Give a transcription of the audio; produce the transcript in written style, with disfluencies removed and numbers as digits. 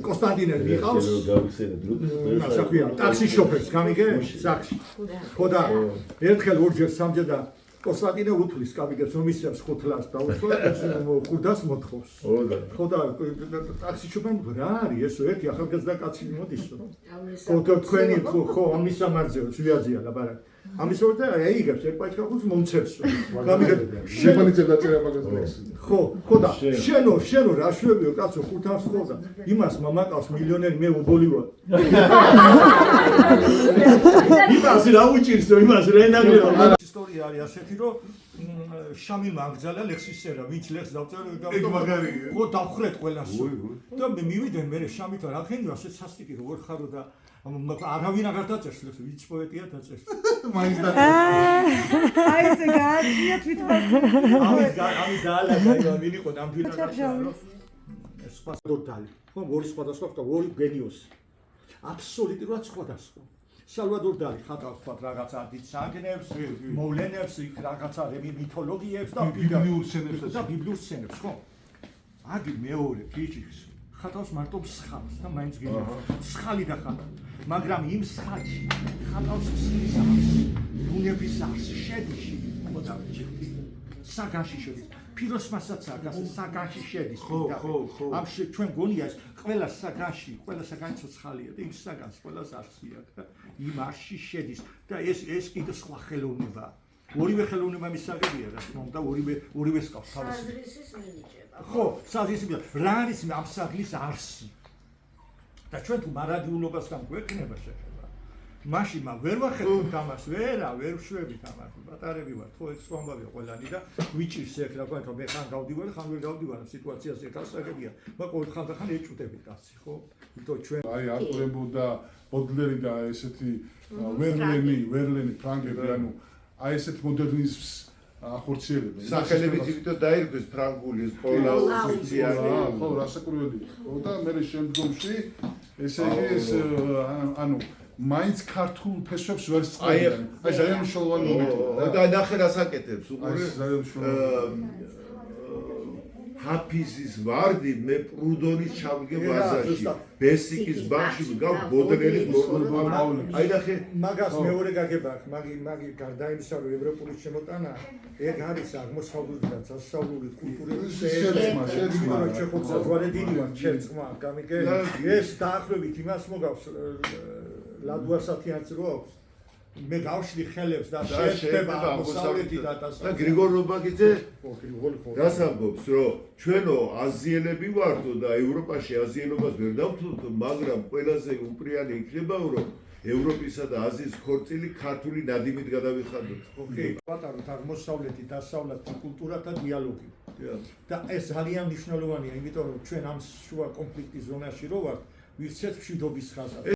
კონსტანტინე მიყავს საქმეა ტაქსი შოფერს გამიგე საქმე ხო და ერთხელ ორჯერ სამჯერ და კონსტანტინე უთვლის კაპიტანს რომ ისევს ხუთლას და ხუთას მოთხოვს ხო და ტაქსი შოფერი რა არის ესო ერთი ახალგაზრდა კაცი მოდის ხო თქვენი ხო ამის სამარძეო სვიაზია ლაბარაკი ამის ორდა აიგებს ერპაჩკაკუს მომცემს გამიგე შეფანიძე დაწერა მაგას ხო და შენო რა შვებიო კაცო ხუთას ხო და იმას მამაკავს მილიონერი მე უბოლი ვარ იმას რა უჭირსო იმას რა ენაგრება ისტორია არის ასეთი რომ შამილმა აკრძალა ლექსისერა ვინც ლექსს დავწერო ეგ მაგარია ხო დავხრეთ ყველას და მე მივიდენ მე შამილთან ახენია ასე სასტიკი როგორ ხარო და არავინ აღარ დაწერს ლექსს ვინც პოეტია დაწერს მაინც და აი ეს გააჩია თვითონ ამი დაალაგა მივიყო ამ თვითონ სპასდორდალი ხო ორი სხვადასხვა ორი გენიოსი აბსოლუტურად სხვადასხვა სალვადორ დალი ხატავს თქვა რაღაცა დიცანგნებს, მოვლენებს, რაღაცა მითოლოგიებს და ბიბლიურ სცენებს, ხო? აგი მეორე გიჩის ხატავს მარტო მსხალს და მაინც გინდა მსხალი და ხატავს, მაგრამ იმ მსხალში ხატავს მსხლის არსი, ბუნების არსი, შედიში, მოძავი საგანში შედის. პიროსმასაც აქვს საგანში შედის. ხო. ამ ჩვენ გონია ეს ყველა საგანში ცოცხალია და იმ საგანს ყველას არსი აქვს და იმ არსში შედის და ეს კიდე სხვა ხელოვნება. ორივე ხელოვნება მისაღებია რა თქმა უნდა, ორივე სკავს თავის. საზრისის მინიჭება. ხო, საზრისი რა არის ამ საგლის არსი? და ჩვენ თუ მარადიულობასთან გვექნება შეხება. მაშინ ვერ ვახერხებთ ამას, ვერ ვშვებით ამას. ბატარები ვართ, ხო ეს სვამბავია ყველანი და ვიჭირს ეგ რა თქვა, მე ხან გავდივარ, ხან ვერ გავდივარ, სიტუაციაზე გასაგებია. მაგრამ ხან ეჭუტებით კაცი, ხო? იმიტომ ჩვენ აი არტურებო და ბოდლერი და ესეთი ვერლენი ფრანგები, ანუ აი ესეთი მოდერნიზმს ახორციელებენ. სახელებით იმიტომ დაირქვეს ფრანგული სკოლა, ხო, რასაკვირველია. ხო და მე შემდგომში ესე იგი ეს ანუ მაინც ქართულ ფესვებს ვერ სწავლიან. აი ძალიან მნიშვნელოვანი მომენტია. და ნახე რას აკეთებს უყურე. ჰაფიზის ვარდი მე პრუდონის ჩავდგე ბაზარში. ბესიკის ბაღში ვგავ ბოდლერის მორბალ. აი ნახე მაგას მეორე გაგება აქვს. მაგი გარდა იმისა რომ ევროპული შემოტანა ეგ არის აღმოსავლური და დასავლური კულტურების შეცმა. ჩეხოთზაძვარედინი ვარ ჩერცმა გამიგე ეს დაახლოებით იმას მოგავს ლადუასათიანც რო აქვს მე გავშლი ხელებს და შეერთება აღმოსავლეთი და დასავლეთი და გრიგორ რობაქიძე რას ამბობს რომ ჩვენო აზიელები ვარდო და ევროპაში აზიელობას ვერ დავთვლოთ მაგრამ ყველაზე უპრიანი იქნება რომ ევროპისა და აზიის ხორცილი ქართული ნადიმით გადავიხადოთ. ოკეი, პატაროთ აღმოსავლეთი დასავლეთი კულტურათა დიალოგი. და ეს ძალიან მნიშვნელოვანია, იმიტომ რომ ჩვენ ამ შუა კონფლიქტის ზონაში რო ვართ, ვირცეთ მშვიდობის ხაზად.